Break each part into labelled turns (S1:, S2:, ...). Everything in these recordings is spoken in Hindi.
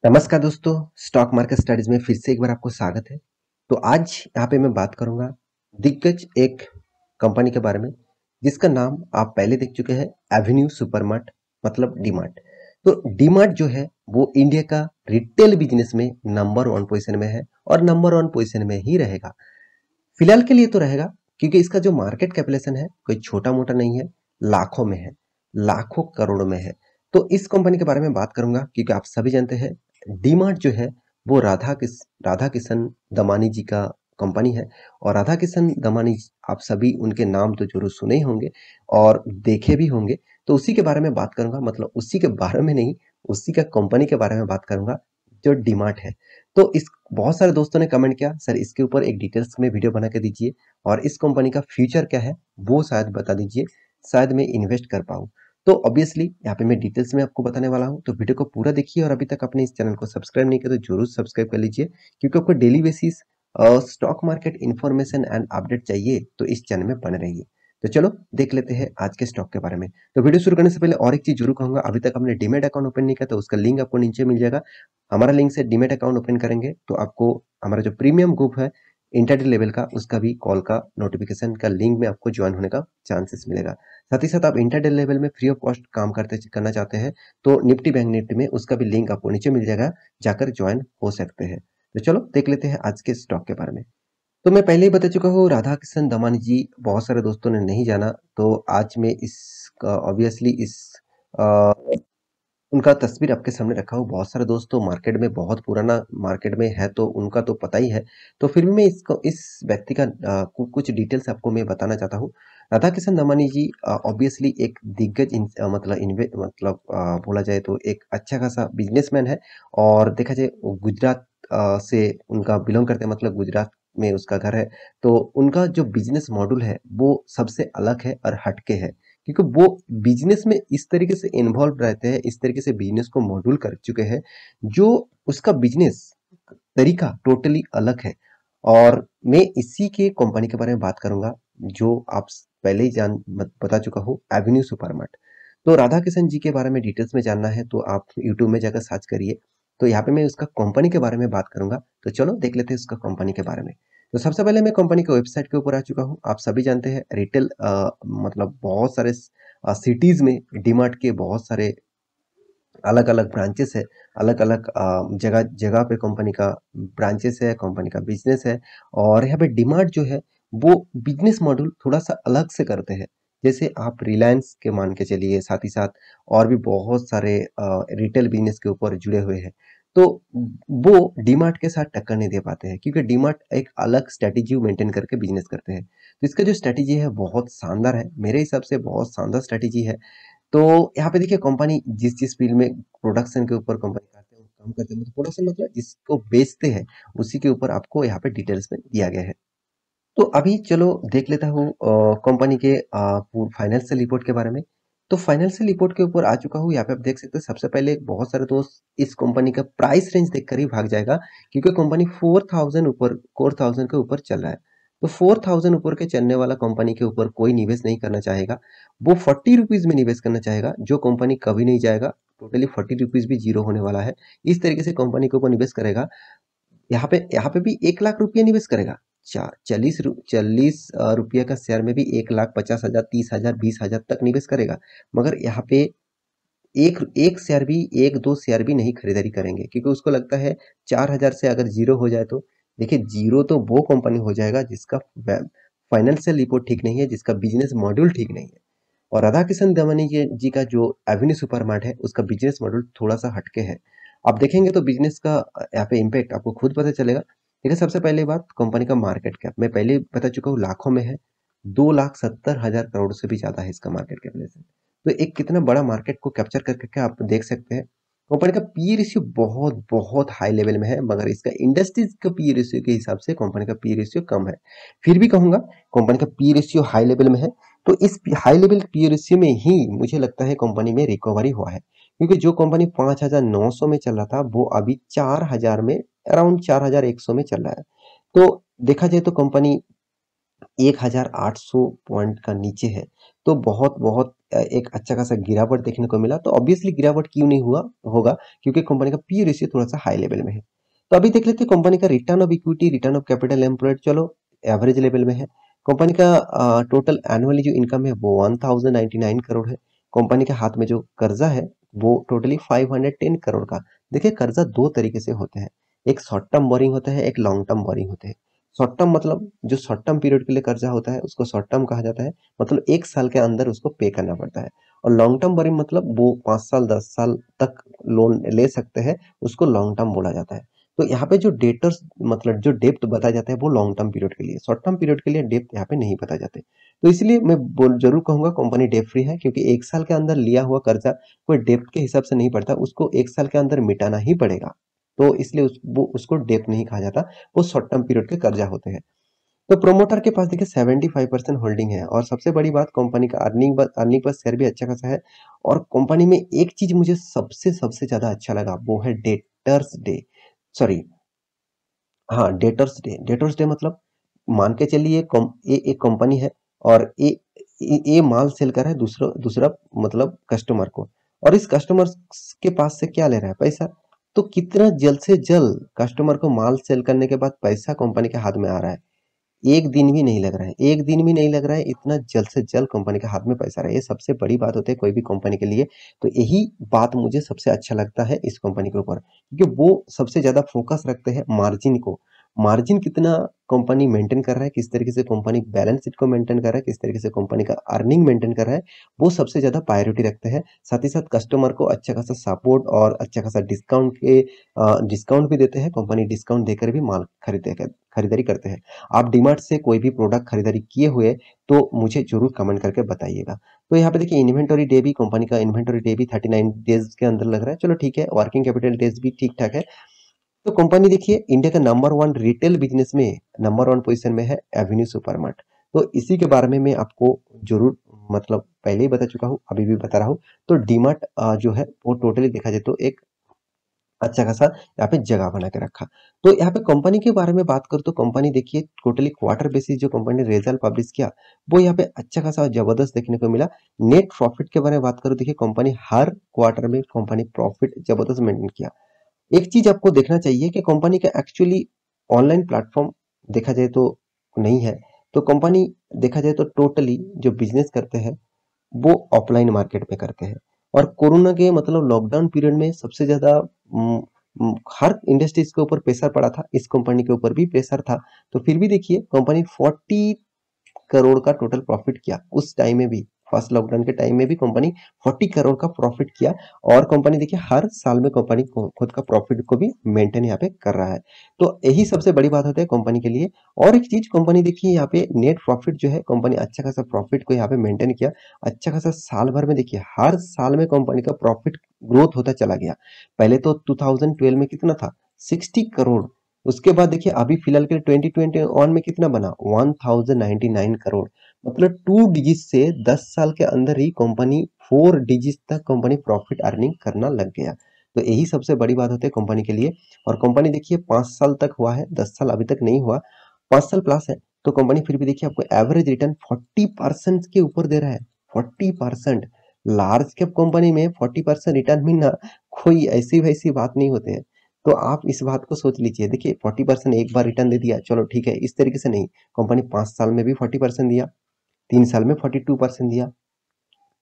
S1: नमस्कार दोस्तों, स्टॉक मार्केट स्टडीज में फिर से एक बार आपको स्वागत है। तो आज यहाँ पे मैं बात करूंगा दिग्गज एक कंपनी के बारे में जिसका नाम आप पहले देख चुके हैं, एवेन्यू सुपरमार्ट मतलब डीमार्ट। तो डीमार्ट जो है वो इंडिया का रिटेल बिजनेस में नंबर 1 पोजीशन में है और नंबर 1 पोजीशन में ही रहेगा। फिलहाल के लिए तो रहेगा क्योंकि इसका जो मार्केट कैपिटलाइजेशन है कोई छोटा मोटा नहीं है, लाखों में है, लाखों करोड़ों में है। तो इस कंपनी के बारे में बात करूंगा क्योंकि आप सभी जानते हैं डीमार्ट जो है वो राधा किशन दमानी जी का कंपनी है। और राधा किशन दमानी आप सभी उनके नाम तो जरूर सुने ही होंगे और देखे भी होंगे। तो उसी के बारे में बात करूंगा, मतलब उसी के बारे में नहीं, उसी का कंपनी के बारे में बात करूंगा जो डीमार्ट है। तो इस बहुत सारे दोस्तों ने कमेंट किया सर इसके ऊपर एक डिटेल्स में वीडियो बना के दीजिए और इस कंपनी का फ्यूचर क्या है वो शायद बता दीजिए, शायद मैं इन्वेस्ट कर पाऊँ। तो ऑब्वियसली यहाँ पे मैं डिटेल्स में आपको बताने वाला हूँ, तो वीडियो को पूरा देखिए और अभी तक आपने इस चैनल को सब्सक्राइब नहीं किया तो जरूर सब्सक्राइब कर लीजिए क्योंकि आपको daily basis stock market information and update चाहिए तो इस चैनल में बने रहिए। तो चलो देख लेते हैं आज के स्टॉक के बारे में। तो वीडियो शुरू करने से पहले और एक चीज जरूर कहूंगा, अभी तक आपने डीमैट अकाउंट ओपन नहीं किया तो उसका लिंक आपको नीचे मिल जाएगा। हमारा लिंक से डीमैट अकाउंट ओपन करेंगे तो आपको हमारा जो प्रीमियम ग्रुप है इंटरडे लेवल का उसका भी कॉल का नोटिफिकेशन का लिंक में आपको ज्वाइन होने का चांसेस मिलेगा। साथ ही साथ आप इंटरडे लेवल में फ्री ऑफ कॉस्ट काम करना चाहते हैं तो निफ्टी बैंक निफ्टी में उसका भी लिंक आपको नीचे मिल जाएगा, जाकर ज्वाइन हो सकते हैं। तो चलो देख लेते हैं आज के स्टॉक के बारे में। तो मैं पहले ही बता चुका हूँ राधा किशन दमानी जी, बहुत सारे दोस्तों ने नहीं जाना तो आज मैं इस ऑब्वियसली इस अ, उनका तस्वीर आपके सामने रखा हूँ। बहुत सारे दोस्त तो मार्केट में बहुत पुराना मार्केट में है तो उनका तो पता ही है। तो फिर भी मैं इस व्यक्ति का कुछ डिटेल्स आपको मैं बताना चाहता हूँ। राधा किशन दमानी जी ऑब्वियसली एक दिग्गज बोला जाए तो एक अच्छा खासा बिजनेसमैन है। और देखा जाए वो गुजरात से उनका बिलोंग करते हैं, मतलब गुजरात में उसका घर है। तो उनका जो बिजनेस मॉडल है वो सबसे अलग है और हटके है क्योंकि वो बिजनेस में इस तरीके से इन्वॉल्व रहते हैं, इस तरीके से बिजनेस को मॉड्यूल कर चुके हैं जो उसका बिजनेस तरीका टोटली अलग है। और मैं इसी के कंपनी के बारे में बात करूंगा जो आप पहले ही बता चुका हूँ, एवेन्यू सुपरमार्ट। तो राधा किशन जी के बारे में डिटेल्स में जानना है तो आप यूट्यूब में जाकर सर्च करिए। तो यहाँ पे मैं उसका कंपनी के बारे में बात करूंगा। तो चलो देख लेते हैं उसका कंपनी के बारे में। तो सबसे पहले मैं कंपनी के वेबसाइट के ऊपर आ चुका हूँ। आप सभी जानते हैं रिटेल मतलब बहुत सारे सिटीज में डीमार्ट के बहुत सारे अलग अलग ब्रांचेस है, अलग अलग जगह जगह पे कंपनी का ब्रांचेस है, कंपनी का बिजनेस है। और यहाँ पे डीमार्ट जो है वो बिजनेस मॉडल थोड़ा सा अलग से करते हैं। जैसे आप रिलायंस के मान के चलिए, साथ ही साथ और भी बहुत सारे रिटेल बिजनेस के ऊपर जुड़े हुए हैं। तो वो डीमार्ट के साथ टक्कर नहीं दे पाते हैं क्योंकि डीमार्ट एक अलग स्ट्रेटेजी मेंटेन करके बिजनेस करते हैं। तो इसका जो स्ट्रेटेजी है बहुत शानदार है, मेरे हिसाब से बहुत शानदार स्ट्रेटेजी है। तो यहाँ पे देखिए कंपनी जिस जिस फील्ड में प्रोडक्शन के ऊपर कंपनी करते हैं काम करते हैं, मतलब प्रोडक्शन मतलब जिसको बेचते हैं उसी के ऊपर आपको यहाँ पे डिटेल्स में दिया गया है। तो अभी चलो देख लेता हूँ कंपनी के फाइनेंशियल रिपोर्ट के बारे में। तो फाइनेंशियल रिपोर्ट के ऊपर आ चुका हूँ। यहाँ पे आप देख सकते हैं सबसे पहले बहुत सारे दोस्त इस कंपनी का प्राइस रेंज देखकर ही भाग जाएगा क्योंकि कंपनी 4000 के ऊपर चल रहा है। तो 4000 ऊपर के चलने वाला कंपनी के ऊपर कोई निवेश नहीं करना चाहेगा। वो 40 रुपीज में निवेश करना चाहेगा जो कंपनी कभी नहीं जाएगा। टोटली 40 रुपीज भी जीरो होने वाला है। इस तरीके से कंपनी के ऊपर निवेश करेगा। यहाँ पे भी 1 लाख रुपया निवेश करेगा। 40 रुपये का शेयर में भी 1,50,000 30,000 20,000 तक निवेश करेगा। मगर यहाँ पे एक एक शेयर भी, एक दो शेयर भी नहीं खरीदारी करेंगे क्योंकि उसको लगता है 4,000 से अगर जीरो हो जाए तो देखिए जीरो तो वो कंपनी हो जाएगा जिसका फाइनेंशियल रिपोर्ट ठीक नहीं है, जिसका बिजनेस मॉड्यूल ठीक नहीं है। और राधा किशन दमानी जी का जो एवेन्यू सुपरमार्ट है उसका बिजनेस मॉडल थोड़ा सा हटके है। आप देखेंगे तो बिजनेस का यहाँ पे इम्पैक्ट आपको खुद पता चलेगा। देखिए सबसे पहले बात कंपनी का मार्केट कैप मैं पहले ही बता चुका हूँ, लाखों में है। 2,70,000 करोड़ से भी ज्यादा है इसका मार्केट कैपिटलाइजेशन। तो एक कितना बड़ा मार्केट को कैप्चर करके आप देख सकते हैं। कंपनी का पी रेशियो बहुत बहुत हाई लेवल में है मगर इसका इंडस्ट्रीज का पी रेशियो के हिसाब से कंपनी का पी रेशियो कम है। फिर भी कहूंगा कंपनी का पी रेशियो हाई लेवल में है। तो इस हाई लेवल पी रेशियो में ही मुझे लगता है कंपनी में रिकवरी हुआ है क्योंकि जो कंपनी 5,900 में चल रहा था वो अभी 4,000 में, अराउंड 4,100 में चल रहा है। तो देखा जाए तो कंपनी 1,800 पॉइंट का नीचे है। तो बहुत बहुत एक अच्छा खासा गिरावट देखने को मिला। तो ऑब्वियसली गिरावट क्यों नहीं हुआ होगा, क्योंकि कंपनी का पी रेशियो थोड़ा सा हाई लेवल में है। तो अभी देख लेते हैं कंपनी का return of equity, return of capital employed, चलो एवरेज लेवल में है। कंपनी का टोटल एनुअली जो इनकम है वो 1099 करोड़ है। कंपनी के हाथ में जो कर्जा है वो टोटली 510 करोड़ का। देखिए कर्जा दो तरीके से होते हैं, एक शॉर्ट टर्म बोरिंग होता है, एक लॉन्ग टर्म बोरिंग होते हैं। शॉर्ट टर्म मतलब जो शॉर्ट टर्म पीरियड के लिए कर्जा होता है उसको शॉर्ट टर्म कहा जाता है, मतलब एक साल के अंदर उसको पे करना पड़ता है। और लॉन्ग टर्म बोरिंग मतलब वो 5 साल 10 साल तक लोन ले सकते हैं, उसको लॉन्ग टर्म बोला जाता है। तो यहाँ पे जो डेटर्स मतलब जो डेप्थ बताया जाता है वो लॉन्ग टर्म पीरियड के लिए, शॉर्ट टर्म पीरियड के लिए डेप्थ यहाँ पे नहीं बताए जाते। तो इसलिए मैं जरूर कहूंगा कंपनी डेप्थ फ्री है, क्योंकि एक साल के अंदर लिया हुआ कर्जा कोई डेप्थ के हिसाब से नहीं पड़ता, उसको एक साल के अंदर मिटाना ही पड़ेगा। तो इसलिए उसको डेप्थ नहीं कहा जाता, वो शॉर्ट टर्म पीरियड के कर्जा होते हैं। तो प्रोमोटर के पास देखिए 75% होल्डिंग है, और सबसे बड़ी बात कंपनी का अर्निंग पर शेयर भी अच्छा खासा है। और कंपनी में एक चीज मुझे सबसे सबसे ज्यादा अच्छा लगा, वो है डेटर्स डे, सॉरी हाँ डेटर्स डे मतलब मान के चलिए ये एक कंपनी है, और ये माल सेल कर रहा है दूसरा दूसरा मतलब कस्टमर को, और इस कस्टमर के पास से क्या ले रहा है, पैसा। तो कितना जल्द से जल्द कस्टमर को माल सेल करने के बाद पैसा कंपनी के हाथ में आ रहा है, एक दिन भी नहीं लग रहा है, एक दिन भी नहीं लग रहा है, इतना जल्द से जल्द कंपनी के हाथ में पैसा रहा है, ये सबसे बड़ी बात होती है कोई भी कंपनी के लिए। तो यही बात मुझे सबसे अच्छा लगता है इस कंपनी के ऊपर, क्योंकि वो सबसे ज्यादा फोकस रखते हैं मार्जिन को। मार्जिन कितना कंपनी मेंटेन कर रहा है, किस तरीके से कंपनी बैलेंस शीट को मेंटेन कर रहा है, किस तरीके से कंपनी का अर्निंग मेंटेन कर रहा है, वो सबसे ज्यादा प्रायोरिटी रखते हैं। साथ ही साथ कस्टमर को अच्छा खासा सपोर्ट और अच्छा खासा डिस्काउंट भी देते हैं, कंपनी डिस्काउंट देकर भी माल खरीदारी करते हैं। आप डीमार्ट से कोई भी प्रोडक्ट खरीदारी किए हुए तो मुझे जरूर कमेंट करके बताइएगा। तो यहाँ पे देखिए इन्वेंटरी डे भी, कंपनी का इन्वेंटरी डे भी 39 डेज के अंदर लग रहा है, चलो ठीक है। वर्किंग कैपिटल डेज भी ठीक ठाक है। तो कंपनी देखिए इंडिया का नंबर वन रिटेल बिजनेस में नंबर वन पोजीशन में है एवेन्यू सुपरमार्ट। तो इसी के बारे में मैं आपको जरूर मतलब पहले ही बता चुका हूँ, अभी भी बता रहा हूँ। तो डीमार्ट जो है वो टोटली देखा जाए तो एक अच्छा खासा यहाँ पे जगह बना के रखा। तो यहाँ पे कंपनी के बारे में बात करूँ तो कंपनी देखिए टोटली क्वार्टर बेसिस जो कंपनी ने रिजल्ट पब्लिश किया वो यहाँ पे अच्छा खासा जबरदस्त देखने को मिला। नेट प्रॉफिट के बारे में बात करूँ, देखिए कंपनी हर क्वार्टर में कंपनी प्रॉफिट जबरदस्त मेंटेन किया। एक चीज आपको देखना चाहिए कि कंपनी का एक्चुअली ऑनलाइन प्लेटफॉर्म देखा जाए तो नहीं है। तो कंपनी देखा जाए तो टोटली जो बिजनेस करते हैं वो ऑफलाइन मार्केट में करते हैं। और कोरोना के मतलब लॉकडाउन पीरियड में सबसे ज्यादा हर इंडस्ट्रीज के ऊपर प्रेशर पड़ा था, इस कंपनी के ऊपर भी प्रेशर था। तो फिर भी देखिए कंपनी 40 करोड़ का टोटल प्रॉफिट किया उस टाइम में भी, फर्स्ट लॉकडाउन के टाइम में भी कंपनी 40 करोड़ का प्रॉफिट किया। और कंपनी देखिए हर साल में कंपनी खुद का प्रॉफिट को भी मेंटेन यहाँ पे कर रहा है। तो यही सबसे बड़ी बात होती है कंपनी के लिए। और एक चीज कंपनी देखिए यहाँ पे नेट प्रॉफिट जो है, कंपनी अच्छा खासा प्रॉफिट को यहाँ पे मेंटेन किया। अच्छा खासा साल भर में देखिए हर साल में कंपनी का प्रॉफिट ग्रोथ होता चला गया। पहले तो 2012 में कितना था, 60 करोड़। उसके बाद देखिए अभी फिलहाल के 2021 में कितना बना, 1099 करोड़। मतलब 2 डिजिट से 10 साल के अंदर ही कंपनी 4 डिजिट तक कंपनी प्रॉफिट अर्निंग करना लग गया। तो यही सबसे बड़ी बात होती है कंपनी के लिए। और कंपनी देखिए 5 साल तक हुआ है, 10 साल अभी तक नहीं हुआ, 5 साल प्लस है। तो कंपनी फिर भी देखिए आपको एवरेज रिटर्न 40% के ऊपर दे रहा है, 40%। लार्ज कैप कंपनी में 40% रिटर्न मिलना कोई ऐसी वैसी बात नहीं होते हैं। तो आप इस बात को सोच लीजिए, देखिए 40% एक बार रिटर्न दे दिया चलो ठीक है, इस तरीके से नहीं। कंपनी 5 साल में भी 40% दिया, 3 साल में 42% दिया,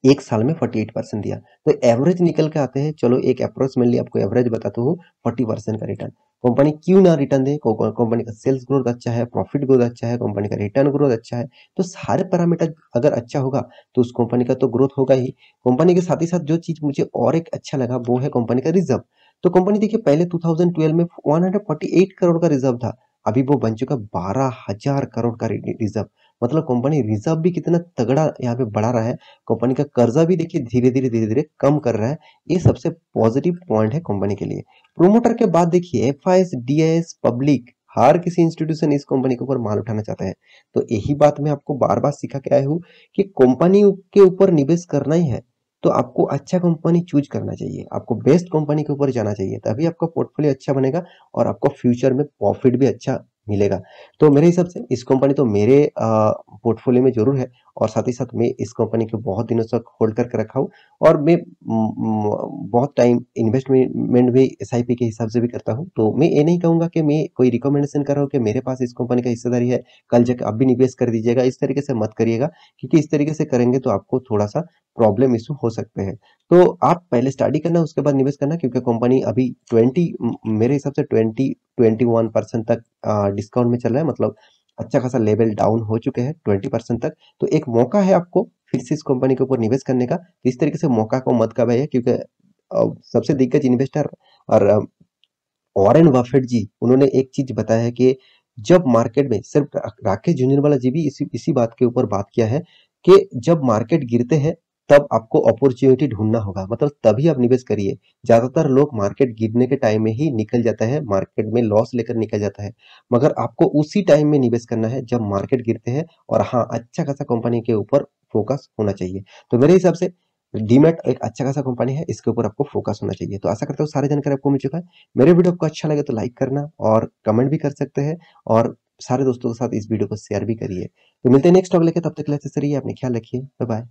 S1: एक साल में 48% दिया। तो एवरेज निकल के आते हैं, चलो एक अप्रोक्सीमेटली आपको एवरेज बताता हूँ, 40% का रिटर्न। कंपनी क्यों ना रिटर्न दे, कंपनी का सेल्स ग्रोथ अच्छा है, प्रॉफिट ग्रोथ अच्छा है, कंपनी का रिटर्न ग्रोथ अच्छा है। तो सारे पैरामीटर अगर अच्छा होगा तो उस कंपनी का तो ग्रोथ होगा ही। कंपनी के साथ ही साथ जो चीज मुझे और एक अच्छा लगा वो है कंपनी का रिजर्व। तो कंपनी देखिए पहले 2012 में 148 करोड़ का रिजर्व था, अभी वो बन चुका 12,000 करोड़ का रिजर्व। मतलब कंपनी रिजर्व भी कितना तगड़ा यहाँ पे बढ़ा रहा है। कंपनी का कर्जा भी देखिए धीरे धीरे कम कर रहा है। ये सबसे पॉजिटिव पॉइंट है कंपनी के लिए। प्रोमोटर के बाद देखिए एफआईएस, डीआईएस, पब्लिक हर किसी इंस्टीट्यूशन इस कंपनी के ऊपर माल उठाना चाहता है। तो यही बात मैं आपको बार बार सिखा के आया हूँ कि कंपनी के ऊपर निवेश करना ही है तो आपको अच्छा कंपनी चूज करना चाहिए, आपको बेस्ट कंपनी के ऊपर जाना चाहिए, तभी आपका पोर्टफोलियो अच्छा बनेगा और आपको फ्यूचर में प्रॉफिट भी अच्छा मिलेगा। तो मेरे हिसाब से इस कंपनी तो मेरे पोर्टफोलियो में जरूर है। और साथ ही साथ मैं इस कंपनी को बहुत दिनों तक होल्ड करके रखा हूँ और मैं बहुत टाइम इन्वेस्टमेंट भी एसआईपी के हिसाब से भी करता हूँ। तो मैं ये नहीं कहूँगा कि मैं कोई रिकमेंडेशन कर रहा हूँ कि मेरे पास इस कंपनी का हिस्सेदारी है, कल जाके आप भी निवेश कर दीजिएगा, इस तरीके से मत करिएगा क्योंकि इस तरीके से करेंगे तो आपको थोड़ा-सा प्रॉब्लम इश्यू हो सकते हैं। तो आप पहले स्टडी करना उसके बाद निवेश करना क्योंकि कंपनी अभी 20 मेरे हिसाब से 20-21% तक डिस्काउंट में चल रहा है, मतलब अच्छा खासा लेवल डाउन हो चुके हैं 20% तक। तो एक मौका है आपको फिर से इस कंपनी के ऊपर निवेश करने का। तो इस तरीके से मौका को मत गवाइए क्योंकि सबसे दिग्गज इन्वेस्टर और वॉरेन बफेट जी उन्होंने एक चीज बताया है कि जब मार्केट में सिर्फ राकेश झुंझुनवाला जी भी इसी बात के ऊपर बात किया है कि जब मार्केट गिरते हैं तब आपको अपॉर्चुनिटी ढूंढना होगा, मतलब तभी आप निवेश करिए। ज्यादातर लोग मार्केट गिरने के टाइम में ही निकल जाता है, मार्केट में लॉस लेकर निकल जाता है, मगर आपको उसी टाइम में निवेश करना है जब मार्केट गिरते हैं। और हाँ, अच्छा खासा कंपनी के ऊपर फोकस होना चाहिए। तो मेरे हिसाब से डीमैट एक अच्छा खासा कंपनी है, इसके ऊपर आपको फोकस होना चाहिए। तो आशा करता हूँ सारी जानकारी आपको मिल चुका है। मेरे वीडियो आपको अच्छा लगे तो लाइक करना और कमेंट भी कर सकते हैं और सारे दोस्तों के साथ इस वीडियो को शेयर भी करिए। तो मिलते हैं नेक्स्ट टॉपिक लेके, तब तक के लिए अच्छे से रहिए, अपने ख्याल रखिए, बाय बाय।